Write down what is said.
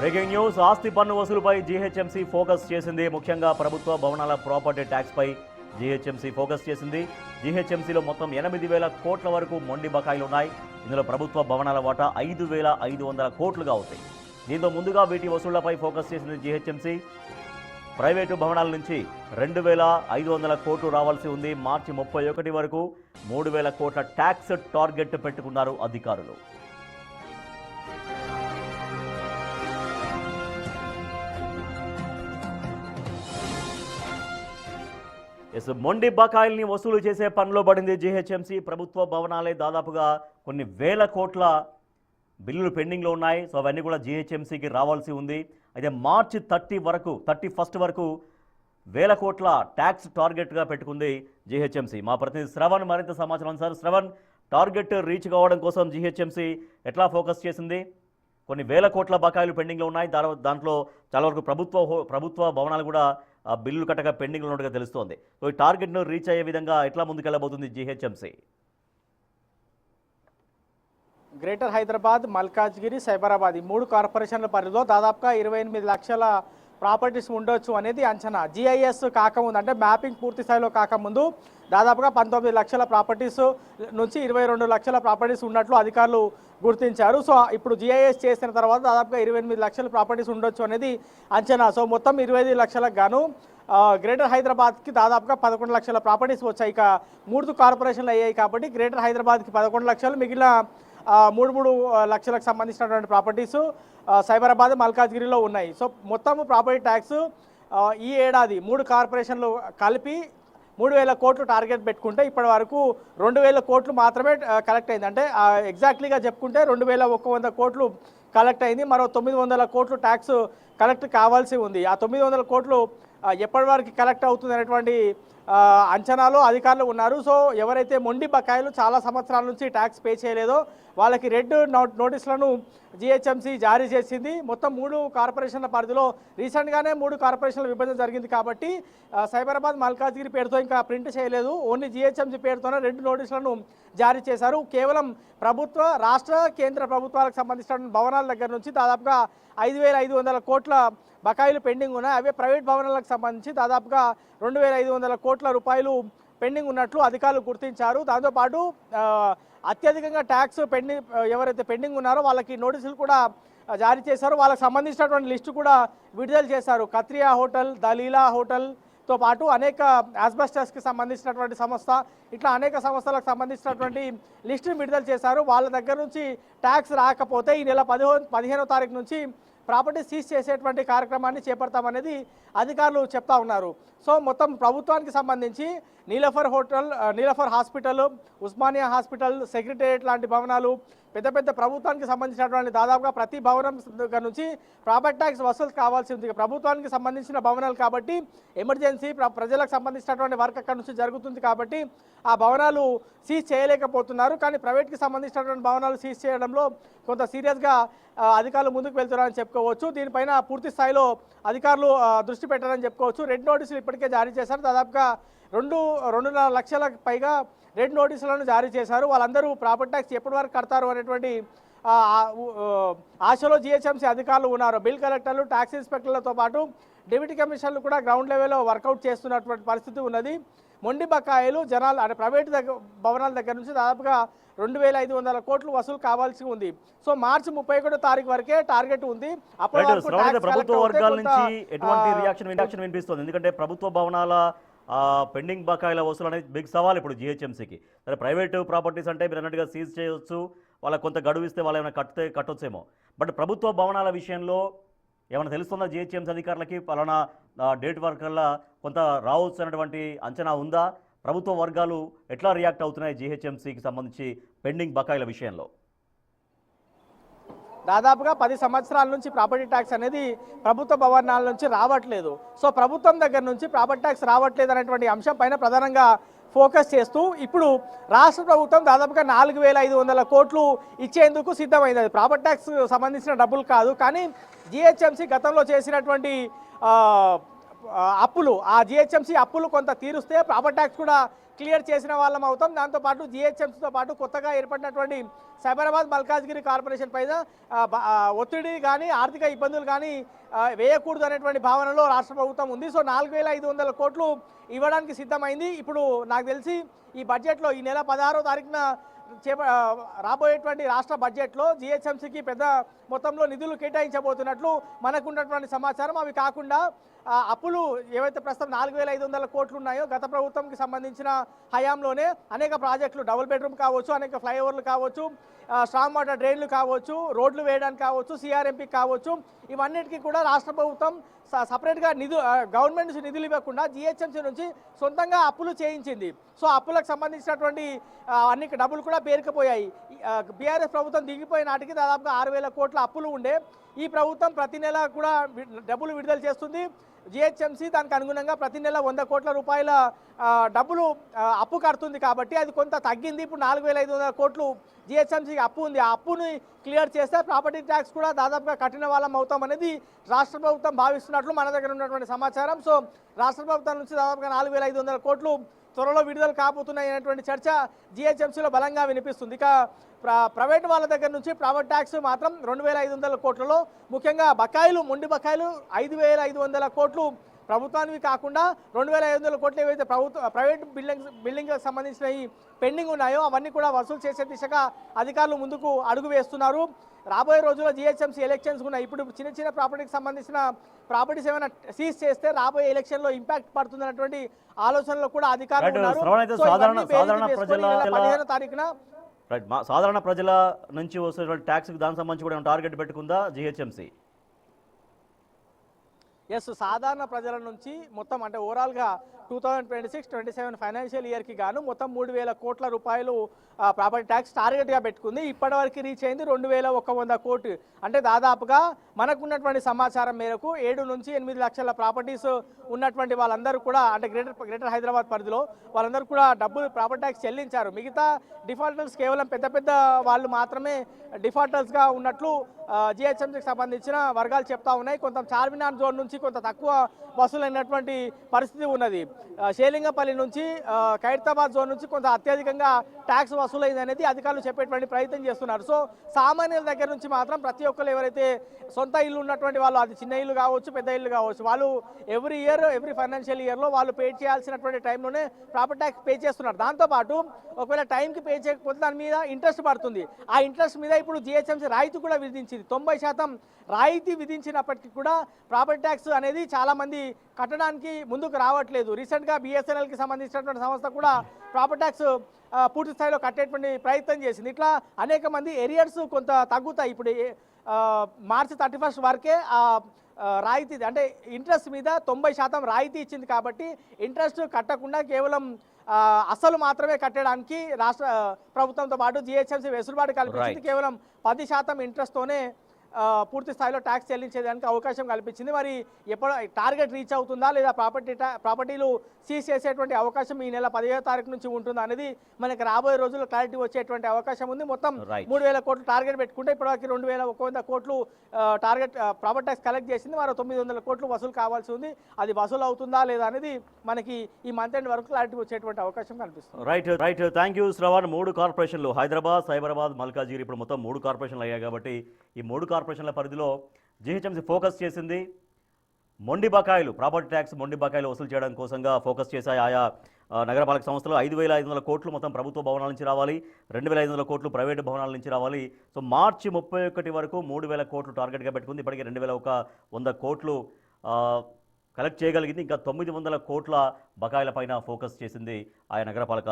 Breaking news. ఆస్తి పన్ను వసూలుపై GHMC focus చేసింది. ముఖ్యంగా ప్రభుత్వ భవనాల ప్రాపర్టీ ట్యాక్స్ పై జీహెచ్ఎంసీ ఫోకస్ చేసింది. జీహెచ్ఎంసీలో మొత్తం 8,000 కోట్ల వరకు మొండి బకాయిలు ఉన్నాయి. ఇందులో ప్రభుత్వ భవనాల వాటా 5,500 కోట్లుగా అవుతాయి. దీంతో ముందుగా వీటి వసూళ్లపై ఫోకస్ చేసింది జీహెచ్ఎంసీ. ప్రైవేటు భవనాల నుంచి 2,500 కోట్లు రావాల్సి ఉంది. మార్చి 31 వరకు 3,000 కోట్ల ట్యాక్స్ టార్గెట్ పెట్టుకున్నారు అధికారులు. మొండి బకాయిల్ని వసూలు చేసే పనిలో పడింది జీహెచ్ఎంసీ. ప్రభుత్వ భవనాలే దాదాపుగా కొన్ని వేల కోట్ల బిల్లులు పెండింగ్లో ఉన్నాయి. సో అవన్నీ కూడా జీహెచ్ఎంసీకి రావాల్సి ఉంది. అయితే మార్చి 31 వరకు 1,000 కోట్ల ట్యాక్స్ టార్గెట్గా పెట్టుకుంది జీహెచ్ఎంసీ. మా ప్రతినిధి శ్రవణ్ మరింత సమాచారం. సార్ శ్రవణ్, టార్గెట్ రీచ్ కావడం కోసం జీహెచ్ఎంసీ ఎట్లా ఫోకస్ చేసింది? కొన్ని వేల కోట్ల బకాయిలు పెండింగ్లో ఉన్నాయి. దాంట్లో చాలా వరకు ప్రభుత్వ భవనాలు కూడా బిల్లులు కట్టగా పెండింగ్లో ఉన్నట్టుగా తెలుస్తోంది. సో ఈ టార్గెట్ను రీచ్ అయ్యే విధంగా ఎట్లా ముందుకెళ్ళబోతుంది జీహెచ్ఎంసీ? గ్రేటర్ హైదరాబాద్, మల్కాజ్గిరి, సైబరాబాద్ ఈ 3 కార్పొరేషన్ల పరిధిలో దాదాపుగా 28 లక్షల ప్రాపర్టీస్ ఉండొచ్చు అనేది అంచనా. GIS కాకముందు, అంటే మ్యాపింగ్ పూర్తి స్థాయిలో కాకముందు దాదాపుగా 19 లక్షల ప్రాపర్టీస్ నుంచి 22 లక్షల ప్రాపర్టీస్ ఉన్నట్లు అధికారులు గుర్తించారు. సో ఇప్పుడు GIS చేసిన తర్వాత దాదాపుగా 28 లక్షల ప్రాపర్టీస్ ఉండొచ్చు అనేది అంచనా. సో మొత్తం 25 లక్షలకు గాను గ్రేటర్ హైదరాబాద్కి దాదాపుగా 11 లక్షల ప్రాపర్టీస్ వచ్చాయి. ఇక 3 కార్పొరేషన్లు అయ్యాయి కాబట్టి గ్రేటర్ హైదరాబాద్కి 11 లక్షలు, మిగిలిన 3 లక్షలకు సంబంధించినటువంటి ప్రాపర్టీసు సైబరాబాద్, మల్కాజ్గిరిలో ఉన్నాయి. సో మొత్తం ప్రాపర్టీ ట్యాక్స్ ఈ ఏడాది 3 కార్పొరేషన్లు కలిపి 3,000 కోట్లు టార్గెట్ పెట్టుకుంటే ఇప్పటి వరకు 2,000 కోట్లు మాత్రమే కలెక్ట్ అయింది. అంటే ఎగ్జాక్ట్లీగా చెప్పుకుంటే 2,100 కోట్లు కలెక్ట్ అయింది. మరో 900 కోట్లు ట్యాక్స్ కలెక్ట్ కావాల్సి ఉంది. ఆ 900 కోట్లు ఎప్పటి వరకు కలెక్ట్ అవుతుంది అనేటువంటి అంచనాలో అధికారులు ఉన్నారు. సో ఎవరైతే మొండి బకాయిలు చాలా సంవత్సరాల నుంచి ట్యాక్స్ పే చేయలేదో వాళ్ళకి రెడ్ నోటీసులను GHMC జారీ చేసింది. మొత్తం 3 కార్పొరేషన్ల పరిధిలో రీసెంట్గానే 3 కార్పొరేషన్ల విభజన జరిగింది కాబట్టి సైబరాబాద్, మల్కాజ్గిరి పేరుతో ఇంకా ప్రింట్ చేయలేదు. ఓన్లీ GHMC పేరుతోనే రెడ్ నోటీసులను జారీ చేశారు. కేవలం ప్రభుత్వ, రాష్ట్ర, కేంద్ర ప్రభుత్వాలకు సంబంధించిన భవనాల దగ్గర నుంచి దాదాపుగా 5,500 కోట్ల బకాయిలు పెండింగ్ ఉన్నాయి. అవే ప్రైవేట్ భవనాలకు సంబంధించి దాదాపుగా 2,500 కోట్ల రూపాయలు పెండింగ్ ఉన్నట్లు అధికారులు గుర్తించారు. దాంతోపాటు అత్యధికంగా ట్యాక్స్ ఎవరైతే పెండింగ్ ఉన్నారో వాళ్ళకి నోటీసులు కూడా జారీ చేశారు. వాళ్ళకి సంబంధించినటువంటి లిస్టు కూడా విడుదల చేశారు. కత్రియా హోటల్, దలీలా హోటల్తో పాటు అనేక ఆస్బెస్టస్కి సంబంధించినటువంటి సంస్థ, ఇట్లా అనేక సంస్థలకు సంబంధించినటువంటి లిస్టును విడుదల చేశారు. వాళ్ళ దగ్గర నుంచి ట్యాక్స్ రాకపోతే ఈ నెల 15వ తారీఖు నుంచి ప్రాపర్టీ సీజ్ చేసేటువంటి కార్యక్రమాన్ని చేపడతామనేది అధికారులు చెప్తా ఉన్నారు. సో మొత్తం ప్రభుత్వానికి సంబంధించి Niloufer hospital, Osmania hospital, secretariat లాంటి భవనాలు, పెద్ద ప్రభుత్వానికి సంబంధించినటువంటి దాదాపుగా ప్రతి భవనం దగ్గర నుంచి ప్రాపర్టీ ట్యాక్స్ వసూలు కావాల్సి ఉంది. ప్రభుత్వానికి సంబంధించిన భవనాలు కాబట్టి ఎమర్జెన్సీ ప్రజలకు సంబంధించినటువంటి వర్క్ అక్కడ నుంచి జరుగుతుంది కాబట్టి ఆ భవనాలు సీజ్ చేయలేకపోతున్నారు. కానీ ప్రైవేట్కి సంబంధించినటువంటి భవనాలు సీజ్ చేయడంలో కొంత సీరియస్గా అధికారులు ముందుకు వెళ్తున్నారని చెప్పుకోవచ్చు. దీనిపైన పూర్తి స్థాయిలో అధికారులు దృష్టి పెట్టారని చెప్పుకోవచ్చు. రెడ్ నోటీసులు ఇప్పటికే జారీ చేశారు. దాదాపుగా 2.5 లక్షలకు పైగా రెడ్ నోటీసులను జారీ చేశారు. వాళ్ళందరూ ప్రాపర్టీ ట్యాక్స్ ఎప్పటి వరకు కడతారు అనేటువంటి ఆశలో GHMC అధికారులు ఉన్నారు. బిల్ కలెక్టర్లు, ట్యాక్స్ ఇన్స్పెక్టర్లతో పాటు డిప్యూటీ కమిషనర్లు కూడా గ్రౌండ్ లెవెల్లో వర్కౌట్ చేస్తున్నటువంటి పరిస్థితి ఉన్నది. మొండి బకాయిలు జనాలు, అంటే ప్రైవేట్ భవనాల దగ్గర నుంచి దాదాపుగా 2,500 కోట్లు వసూలు కావాల్సి ఉంది. సో మార్చి 31 తారీఖు వరకే టార్గెట్ ఉంది. ప్రభుత్వ వర్గాల నుంచి ఎటువంటి రియాక్షన్ వినిపిస్తుంది? ఎందుకంటే ప్రభుత్వ భవనాల పెండింగ్ బకాయిల వసూలు అనేది బిగ్ సవాల్ ఇప్పుడు GHMCకి. సరే, ప్రైవేటు ప్రాపర్టీస్ అంటే మీరు అన్నట్టుగా సీజ్ చేయొచ్చు, వాళ్ళకి కొంత గడువు ఇస్తే వాళ్ళు ఏమైనా కట్టొచ్చేమో. బట్ ప్రభుత్వ భవనాల విషయంలో ఏమైనా తెలుస్తుందా GHMC అధికారులకి? పలానా డేట్ వరకల్లా కొంత రావచ్చు అన్నటువంటి అంచనా ఉందా? ప్రభుత్వ వర్గాలు ఎట్లా రియాక్ట్ అవుతున్నాయి GHMCకి సంబంధించి పెండింగ్ బకాయిల విషయంలో? దాదాపుగా 10 సంవత్సరాల నుంచి ప్రాపర్టీ ట్యాక్స్ అనేది ప్రభుత్వ భవనాల నుంచి రావట్లేదు. సో ప్రభుత్వం దగ్గర నుంచి ప్రాపర్టీ ట్యాక్స్ రావట్లేదు అనేటువంటి అంశం పైన ప్రధానంగా ఫోకస్ చేస్తూ ఇప్పుడు రాష్ట్ర ప్రభుత్వం దాదాపుగా 4,500 కోట్లు ఇచ్చేందుకు సిద్ధమైంది. అది ప్రాపర్టీ ట్యాక్స్ సంబంధించిన డబ్బులు కాదు, కానీ GHMC గతంలో చేసినటువంటి అప్పులు, ఆ GHMC అప్పులు కొంత తీరుస్తే ప్రాపర్టీ ట్యాక్స్ కూడా క్లియర్ చేసిన వాళ్ళం అవుతాం. దాంతోపాటు జిహెచ్ఎంసీతో పాటు కొత్తగా ఏర్పడినటువంటి సైబరాబాద్ మల్కాజ్గిరి కార్పొరేషన్ పైన ఒత్తిడి కానీ ఆర్థిక ఇబ్బందులు కానీ వేయకూడదు అనేటువంటి భావనలో రాష్ట్ర ప్రభుత్వం ఉంది. సో 4,500 కోట్లు ఇవ్వడానికి సిద్ధమైంది. ఇప్పుడు నాకు తెలిసి ఈ బడ్జెట్లో ఈ నెల 16వ తారీఖున రాబోయేటువంటి రాష్ట్ర బడ్జెట్లో జిహెచ్ఎంసీకి పెద్ద మొత్తంలో నిధులు కేటాయించబోతున్నట్లు మనకున్నటువంటి సమాచారం. అవి కాకుండా అప్పులు ఏవైతే ప్రస్తుతం 4,500 కోట్లు ఉన్నాయో గత ప్రభుత్వంకి సంబంధించిన హయాంలోనే అనేక ప్రాజెక్టులు డబుల్ బెడ్రూమ్ కావచ్చు, అనేక ఫ్లైఓవర్లు కావచ్చు, స్ట్రాంగ్ వాటర్ డ్రైన్లు కావచ్చు, రోడ్లు వేయడానికి కావచ్చు, సిఆర్ఎంపీ కావచ్చు, ఇవన్నిటికీ కూడా రాష్ట్ర ప్రభుత్వం సపరేట్గా గవర్నమెంట్ నుంచి నిధులు ఇవ్వకుండా జిహెచ్ఎంసీ నుంచి సొంతంగా అప్పులు చేయించింది. సో అప్పులకు సంబంధించినటువంటి అన్ని డబ్బులు కూడా పేరుకుపోయాయి. బీఆర్ఎస్ ప్రభుత్వం దిగిపోయిన నాటికి దాదాపుగా 6,000 కోట్ల అప్పులు ఉండే. ఈ ప్రభుత్వం ప్రతి నెల కూడా డబ్బులు విడుదల చేస్తుంది. జిహెచ్ఎంసీ దానికి అనుగుణంగా ప్రతి నెల 100 కోట్ల రూపాయల డబ్బులు అప్పు కడుతుంది. కాబట్టి అది కొంత తగ్గింది. ఇప్పుడు 4,500 కోట్లు జిహెచ్ఎంసీకి అప్పు ఉంది. ఆ అప్పుని క్లియర్ చేస్తే ప్రాపర్టీ ట్యాక్స్ కూడా దాదాపుగా కట్టిన వాళ్ళం అవుతాం అనేది రాష్ట్ర ప్రభుత్వం భావిస్తున్నట్లు మన దగ్గర ఉన్నటువంటి సమాచారం. సో రాష్ట్ర ప్రభుత్వం నుంచి దాదాపుగా 4,500 కోట్లు త్వరలో విడుదల కాబోతున్నాయి అనేటువంటి చర్చ జిహెచ్ఎంసీలో బలంగా వినిపిస్తుంది. ఇక ప్రైవేట్ వాళ్ళ దగ్గర నుంచి ప్రాపర్టీ ట్యాక్స్ మాత్రం 2,500 కోట్లలో ముఖ్యంగా బకాయిలు, మొండి బకాయిలు 5,500 కోట్లు ప్రభుత్వానికి కాకుండా 2,500 కోట్లు ఏవైతే ప్రైవేట్ బిల్డింగ్లకు సంబంధించిన ఈ పెండింగ్ ఉన్నాయో అవన్నీ కూడా వసూలు చేసే దిశగా అధికారులు ముందుకు అడుగు వేస్తున్నారు. రాబోయే రోజుల్లో జిహెచ్ఎంసీ ఎలక్షన్స్ ఉన్నాయి. ఇప్పుడు చిన్న చిన్న ప్రాపర్టీకి సంబంధించిన ప్రాపర్టీస్ ఏమైనా సీజ్ చేస్తే రాబోయే ఎలక్షన్లో ఇంపాక్ట్ పడుతుందన్నటువంటి ఆలోచనలో కూడా అధికారులు ఉన్నారు. సాధారణ ప్రజల నుంచి వస్తున్న ట్యాక్స్ దానికి సంబంధించి కూడా టార్గెట్ పెట్టుకుందా జిహెచ్ఎంసీ? ఎస్, సాధారణ ప్రజల నుంచి మొత్తం అంటే ఓవరాల్గా 2026-27 ఫైనాన్షియల్ ఇయర్కి గాను మొత్తం 3,000 కోట్ల రూపాయలు ప్రాపర్టీ ట్యాక్స్ టార్గెట్గా పెట్టుకుంది. ఇప్పటివరకు రీచ్ అయింది 2,100 కోట్లు. అంటే దాదాపుగా మనకున్నటువంటి సమాచారం మేరకు 7 నుంచి 8 లక్షల ప్రాపర్టీస్ ఉన్నటువంటి వాళ్ళందరూ కూడా అంటే గ్రేటర్ హైదరాబాద్ పరిధిలో వాళ్ళందరూ కూడా డబ్బులు ప్రాపర్టీ ట్యాక్స్ చెల్లించారు. మిగతా డిఫాల్టర్స్ కేవలం పెద్ద పెద్ద వాళ్ళు మాత్రమే డిఫాల్టర్స్గా ఉన్నట్లు జిహెచ్ఎంసీకి సంబంధించిన వర్గాలు చెప్తా ఉన్నాయి. కొంత చార్మినార్ జోన్ నుంచి కొంత తక్కువ వసూలైనటువంటి పరిస్థితి ఉన్నది. షేలింగపల్లి నుంచి ఖైరతాబాద్ జోన్ నుంచి కొంత అత్యధికంగా ట్యాక్స్ వసూలైంది అనేది అధికారులు చెప్పేటువంటి ప్రయత్నం చేస్తున్నారు. సో సామాన్యుల దగ్గర నుంచి మాత్రం ప్రతి ఒక్కరు ఎవరైతే సొంత ఇల్లు ఉన్నటువంటి వాళ్ళు, అది చిన్న ఇల్లు కావచ్చు, పెద్ద ఇల్లు కావచ్చు, వాళ్ళు ఎవ్రీ ఫైనాన్షియల్ ఇయర్లో వాళ్ళు పే చేయాల్సినటువంటి టైంలోనే ప్రాపర్టీ ట్యాక్స్ పే చేస్తున్నారు. దాంతోపాటు ఒకవేళ టైంకి పే చేయకపోతే దాని మీద ఇంట్రెస్ట్ పడుతుంది. ఆ ఇంట్రెస్ట్ మీద ఇప్పుడు జిహెచ్ఎంసీ రాయితీ కూడా విధించింది. 90% రాయితీ విధించినప్పటికీ కూడా ప్రాపర్టీ ట్యాక్స్ అనేది చాలామంది కట్టడానికి ముందుకు రావట్లేదు. రీసెంట్గా బిఎస్ఎన్ఎల్కి సంబంధించినటువంటి సంస్థ కూడా ప్రాపర్టీ ట్యాక్స్ పూర్తి స్థాయిలో కట్టేటువంటి ప్రయత్నం చేసింది. ఇట్లా అనేక మంది ఏరియర్స్ కొంత తగ్గుతాయి. ఇప్పుడు మార్చి 31 వరకే రాయితీ అంటే ఇంట్రెస్ట్ మీద 90% రాయితీ ఇచ్చింది. కాబట్టి ఇంట్రెస్ట్ కట్టకుండా కేవలం అసలు మాత్రమే కట్టడానికి రాష్ట్ర ప్రభుత్వంతో పాటు జిహెచ్ఎంసీ వెసులుబాటు కల్పించింది. కేవలం 10% ఇంట్రెస్ట్తోనే పూర్తి స్థాయిలో ట్యాక్స్ చెల్లించేదానికి అవకాశం కల్పించింది. మరి ఎప్పుడు టార్గెట్ రీచ్ అవుతుందా లేదా ప్రాపర్టీలు సీజ్ చేసేటువంటి అవకాశం ఈ నెల 15వ తారీఖు నుంచి ఉంటుందా అనేది మనకి రాబోయే రోజుల్లో క్లారిటీ వచ్చేటువంటి అవకాశం ఉంది. మొత్తం 3,000 కోట్లు టార్గెట్ పెట్టుకుంటే ఇప్పటివరకు 2,100 కోట్లు టార్గెట్ ప్రాపర్టీ ట్యాక్స్ కలెక్ట్ చేసింది. మరో 900 కోట్లు వసూలు కావాల్సి ఉంది. అది వసూలు అవుతుందా లేదా అనేది మనకి ఈ మంత్ ఎండ్ వరకు క్లారిటీ వచ్చేటువంటి అవకాశం కనిపిస్తుంది. Right thank you Shravan. 3 కార్పొరేషన్లు హైదరాబాద్, సైబరాబాద్, మల్కాజ్గిరి ఇప్పుడు మొత్తం 3 కార్పొరేషన్లు అయ్యాయి. కాబట్టి ఈ 3 కార్పొరేషన్ల పరిధిలో జిహెచ్ఎంసీ ఫోకస్ చేసింది. మొండి బకాయిలు, ప్రాపర్టీ ట్యాక్స్ మొండి బకాయిలు వసూలు చేయడం కోసంగా ఫోకస్ చేశాయి. ఆయా నగరపాలక సంస్థలు 5,500 కోట్లు మొత్తం ప్రభుత్వ భవనాల నుంచి రావాలి, 2,500 కోట్లు ప్రైవేటు భవనాల నుంచి రావాలి. సో మార్చి 31 వరకు 3,000 కోట్లు టార్గెట్గా పెట్టుకుంది. ఇప్పటికే 2,100 కోట్లు కలెక్ట్ చేయగలిగింది. ఇంకా 900 కోట్ల బకాయిల పైన ఫోకస్ చేసింది ఆయా నగరపాలక